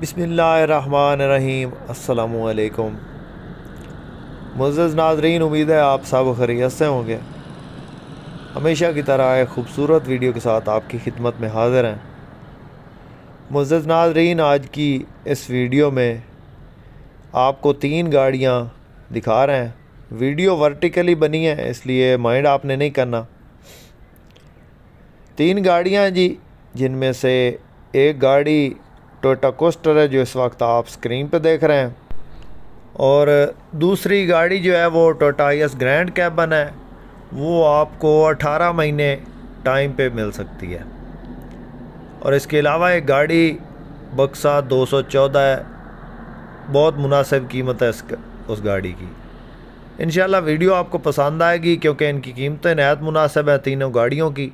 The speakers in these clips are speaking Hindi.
बिस्मिल्लाहिर्रहमानिर्रहीम। अस्सलामुअलैकुम। मुअज़्ज़ज़ नाज़रीन, उम्मीद है आप सब खैरियत से होंगे। हमेशा की तरह एक ख़ूबसूरत वीडियो के साथ आपकी खिदमत में हाज़िर हैं। मुअज़्ज़ज़ नाज़रीन, आज की इस वीडियो में आपको 3 गाड़ियाँ दिखा रहे हैं। वीडियो वर्टिकली बनी है, इसलिए माइंड आपने नहीं करना। 3 गाड़ियाँ जी, जिनमें से एक गाड़ी टोयोटा कोस्टर है जो इस वक्त आप स्क्रीन पे देख रहे हैं, और दूसरी गाड़ी जो है वो टोयोटा IS ग्रैंड कैबन है। वो आपको 18 महीने टाइम पे मिल सकती है। और इसके अलावा एक गाड़ी बक्सा 214 है। बहुत मुनासिब कीमत है उस गाड़ी की। इंशाल्लाह वीडियो आपको पसंद आएगी, क्योंकि इनकी कीमतें नहायत मुनासिब है तीनों गाड़ियों की।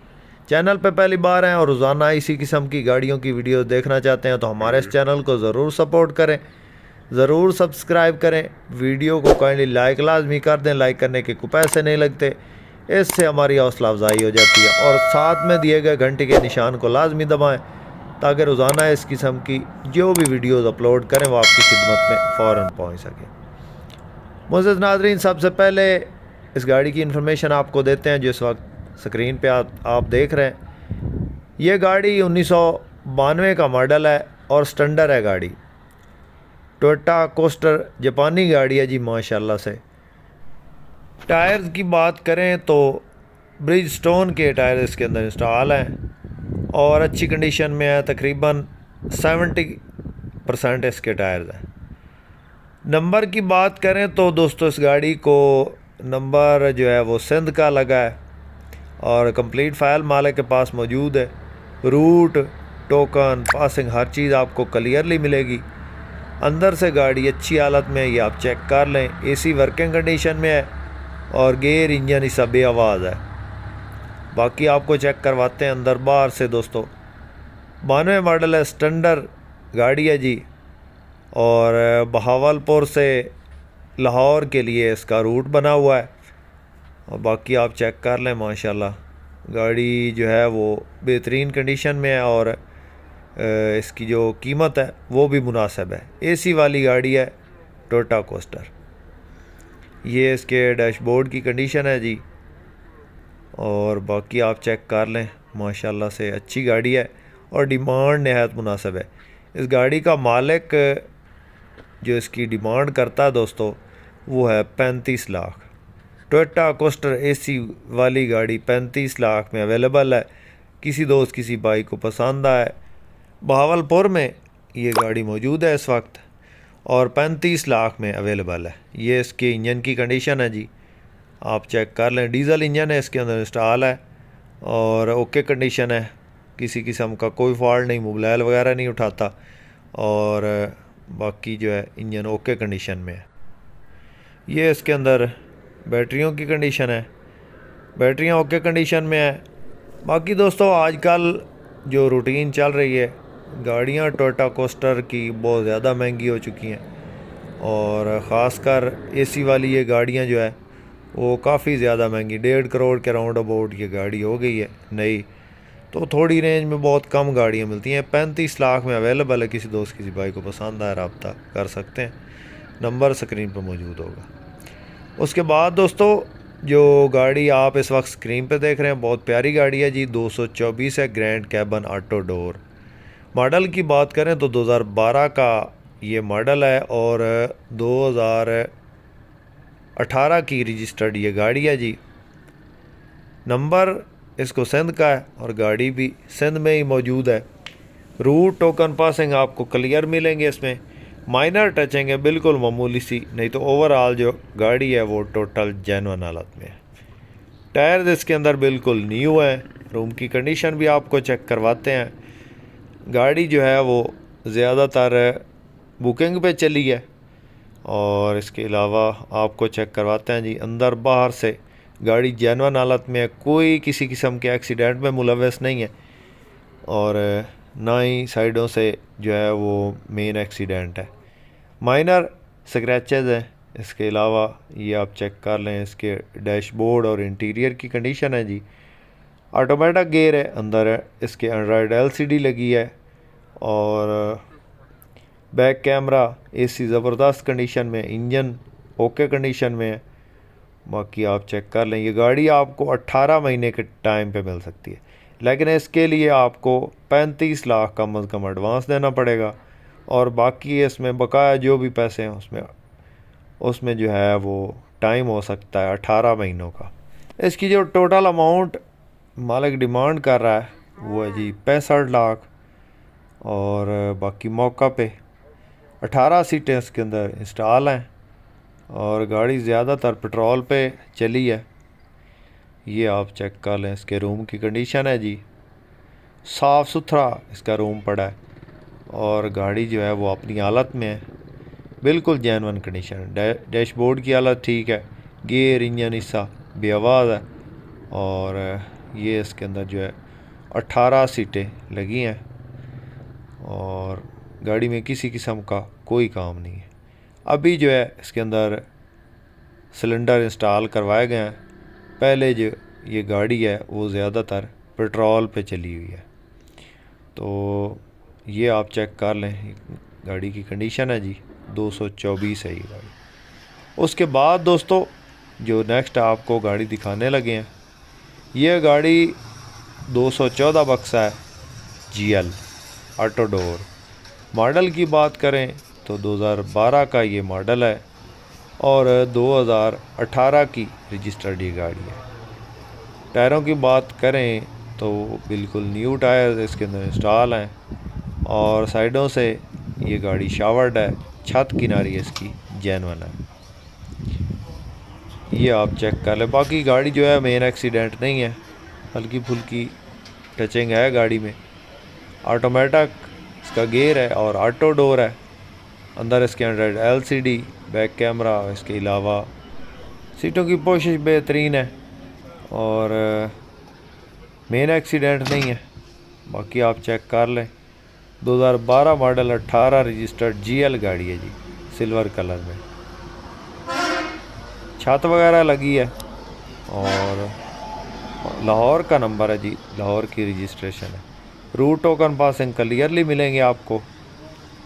चैनल पे पहली बार हैं और रोज़ाना इसी किस्म की गाड़ियों की वीडियो देखना चाहते हैं तो हमारे इस चैनल को ज़रूर सपोर्ट करें, ज़रूर सब्सक्राइब करें। वीडियो को काइंडली लाइक लाजमी कर दें। लाइक करने के कोई पैसे नहीं लगते, इससे हमारी हौसला अफजाई हो जाती है। और साथ में दिए गए घंटे के निशान को लाजमी दबाएं, ताकि रोज़ाना इस किस्म की जो भी वीडियोज़ अपलोड करें वो आपकी खिदमत में फ़ौरन पहुँच सके। मुअज़्ज़ज़ नाज़रीन, सबसे पहले इस गाड़ी की इन्फॉर्मेशन आपको देते हैं जो इस वक्त स्क्रीन पे आप देख रहे हैं। ये गाड़ी 1992 का मॉडल है और स्टैंडर्ड है गाड़ी। टोयोटा कोस्टर जापानी गाड़ी है जी, माशाल्लाह से। टायर्स की बात करें तो ब्रिज स्टोन के टायर इसके अंदर इंस्टॉल हैं और अच्छी कंडीशन में है। तकरीबन 70% इसके टायर्स हैं। नंबर की बात करें तो दोस्तों, इस गाड़ी को नंबर जो है वो सिंध का लगा है और कंप्लीट फाइल मालिक के पास मौजूद है। रूट, टोकन, पासिंग, हर चीज़ आपको क्लियरली मिलेगी। अंदर से गाड़ी अच्छी हालत में है, ये आप चेक कर लें। AC वर्किंग कंडीशन में है और गेयर इंजन इसका बेआवाज़ है। बाकी आपको चेक करवाते हैं अंदर बाहर से। दोस्तों 92 मॉडल है, स्टैंडर्ड गाड़ी है जी। और बहावलपुर से लाहौर के लिए इसका रूट बना हुआ है। और बाकी आप चेक कर लें, माशाल्लाह गाड़ी जो है वो बेहतरीन कंडीशन में है और इसकी जो कीमत है वो भी मुनासिब है। AC वाली गाड़ी है टोयोटा कोस्टर। ये इसके डैशबोर्ड की कंडीशन है जी। और बाकी आप चेक कर लें, माशाल्लाह से अच्छी गाड़ी है और डिमांड नहायत मुनासिब है। इस गाड़ी का मालिक जो इसकी डिमांड करता है दोस्तों, वो है 35 लाख। टोयोटा कोस्टर AC वाली गाड़ी 35 लाख में अवेलेबल है। किसी दोस्त किसी भाई को पसंद आए, बहावलपुर में ये गाड़ी मौजूद है इस वक्त और 35 लाख में अवेलेबल है। ये इसके इंजन की कंडीशन है जी, आप चेक कर लें। डीजल इंजन है इसके अंदर इंस्टॉल है और ओके कंडीशन है। किसी किस्म का कोई फॉल्ट नहीं, मोबाइल वगैरह नहीं उठाता। और बाकी जो है इंजन ओके कंडीशन में है। ये इसके अंदर बैटरियों की कंडीशन है, बैटरियाँ ओके कंडीशन में है। बाकी दोस्तों, आजकल जो रूटीन चल रही है, गाड़ियाँ टोयोटा कोस्टर की बहुत ज़्यादा महंगी हो चुकी हैं और ख़ासकर AC वाली ये गाड़ियाँ जो है वो काफ़ी ज़्यादा महंगी, 1.5 करोड़ के राउंड अबाउट ये गाड़ी हो गई है नई। तो थोड़ी रेंज में बहुत कम गाड़ियाँ मिलती हैं। 35 लाख में अवेलेबल है। किसी दोस्त किसी भाई को पसंद आए रब्ता कर सकते हैं, नंबर स्क्रीन पर मौजूद होगा। उसके बाद दोस्तों, जो गाड़ी आप इस वक्त स्क्रीन पे देख रहे हैं बहुत प्यारी गाड़ी है जी, 224 है, grand cabin auto door. Model की बात करें तो 2012 का ये मॉडल है और 2018 की रजिस्टर्ड ये गाड़ी है जी। नंबर इसको सिंध का है और गाड़ी भी सिंध में ही मौजूद है। रूट, टोकन, पासिंग आपको क्लियर मिलेंगे। इसमें माइनर टचिंग है, बिल्कुल मामूली सी, नहीं तो ओवरऑल जो गाड़ी है वो टोटल जेन्युइन हालत में है। टायर इसके अंदर बिल्कुल न्यू है। रूम की कंडीशन भी आपको चेक करवाते हैं। गाड़ी जो है वो ज़्यादातर बुकिंग पे चली है। और इसके अलावा आपको चेक करवाते हैं जी, अंदर बाहर से गाड़ी जेन्युइन हालत में है। कोई किसी किस्म के एक्सीडेंट में मुलव्वस नहीं है और ना ही साइडों से जो है वो मेन एक्सीडेंट है। माइनर स्क्रैचेस हैं। इसके अलावा ये आप चेक कर लें, इसके डैशबोर्ड और इंटीरियर की कंडीशन है जी। ऑटोमेटिक गियर है, अंदर इसके एंड्रॉयड LCD लगी है और बैक कैमरा एसी ज़बरदस्त कंडीशन में, इंजन ओके कंडीशन में है। बाकी आप चेक कर लें। ये गाड़ी आपको 18 महीने के टाइम पे मिल सकती है, लेकिन इसके लिए आपको 35 लाख कम से कम एडवांस देना पड़ेगा, और बाकी इसमें बकाया जो भी पैसे हैं उसमें जो है वो टाइम हो सकता है 18 महीनों का। इसकी जो टोटल अमाउंट मालिक डिमांड कर रहा है वो है जी 65 लाख, और बाकी मौका पे 18 सीटें इसके अंदर इंस्टॉल हैं, और गाड़ी ज़्यादातर पेट्रोल पे चली है। ये आप चेक कर लें। इसके रूम की कंडीशन है जी, साफ़ सुथरा इसका रूम पड़ा है, और गाड़ी जो है वो अपनी हालत में है, बिल्कुल जेन्युइन कंडीशन है। डैशबोर्ड की हालत ठीक है, गियर इंजन हिस्सा बेआवाज़ है, और ये इसके अंदर जो है 18 सीटें लगी हैं, और गाड़ी में किसी किस्म का कोई काम नहीं है। अभी जो है इसके अंदर सिलेंडर इंस्टॉल करवाए गए हैं। पहले जो ये गाड़ी है वो ज़्यादातर पेट्रोल पे चली हुई है। तो ये आप चेक कर लें, गाड़ी की कंडीशन है जी 224 है ये गाड़ी। उसके बाद दोस्तों जो नेक्स्ट आपको गाड़ी दिखाने लगे हैं, ये गाड़ी 214 बक्सा है GL ऑटो डोर। मॉडल की बात करें तो 2012 का ये मॉडल है, और 2018 की रजिस्टर्ड ये गाड़ी है। टायरों की बात करें तो बिल्कुल न्यू टायर इसके अंदर इंस्टॉल हैं, और साइडों से ये गाड़ी शावर्ड है, छत किनारी इसकी जेन्युइन है। ये आप चेक कर लें। बाकी गाड़ी जो है मेन एक्सीडेंट नहीं है, हल्की फुल्की टचिंग है गाड़ी में। ऑटोमेटिक इसका गियर है और ऑटो डोर है। अंदर इसके अंदर LCD बैक कैमरा, इसके अलावा सीटों की पोशिश बेहतरीन है, और मेन एक्सीडेंट नहीं है। बाकी आप चेक कर लें। 2012 मॉडल 18 रजिस्टर्ड GL गाड़ी है जी, सिल्वर कलर में। छत वगैरह लगी है, और लाहौर का नंबर है जी, लाहौर की रजिस्ट्रेशन है। रूट टोकन पासिंग क्लियरली मिलेंगे आपको,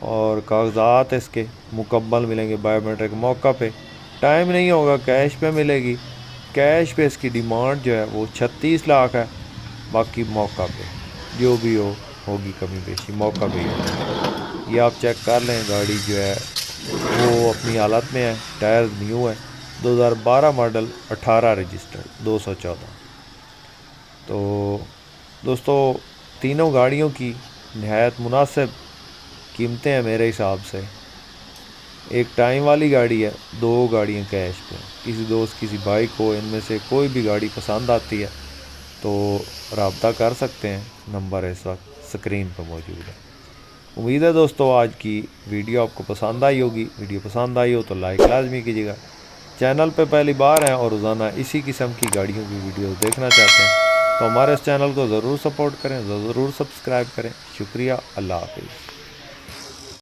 और कागजात इसके मुकम्मल मिलेंगे बायोमेट्रिक मौका पे। टाइम नहीं होगा, कैश पे मिलेगी। कैश पे इसकी डिमांड जो है वो 36 लाख है। बाकी मौका पे जो भी होगी कमी पेशी मौका पे ही। ये आप चेक कर लें। गाड़ी जो है वो अपनी हालत में है, टायर न्यू है। 2012 मॉडल 18 रजिस्टर्ड 214। तो दोस्तों तीनों गाड़ियों की नहायत मुनासिब कीमतें हैं मेरे हिसाब से। एक टाइम वाली गाड़ी है, 2 गाड़ियाँ कैश पे। किसी दोस्त किसी भाई को इनमें से कोई भी गाड़ी पसंद आती है तो रब्ता कर सकते हैं, नंबर इस वक्त स्क्रीन पर मौजूद है। उम्मीद है दोस्तों आज की वीडियो आपको पसंद आई होगी। वीडियो पसंद आई हो तो लाइक लाजमी कीजिएगा। चैनल पे पहली बार हैं और रोज़ाना इसी किस्म की गाड़ियों की वीडियो देखना चाहते हैं तो हमारे इस चैनल को ज़रूर सपोर्ट करें, ज़रूर सब्सक्राइब करें। शुक्रिया, अल्लाह हाफिज़।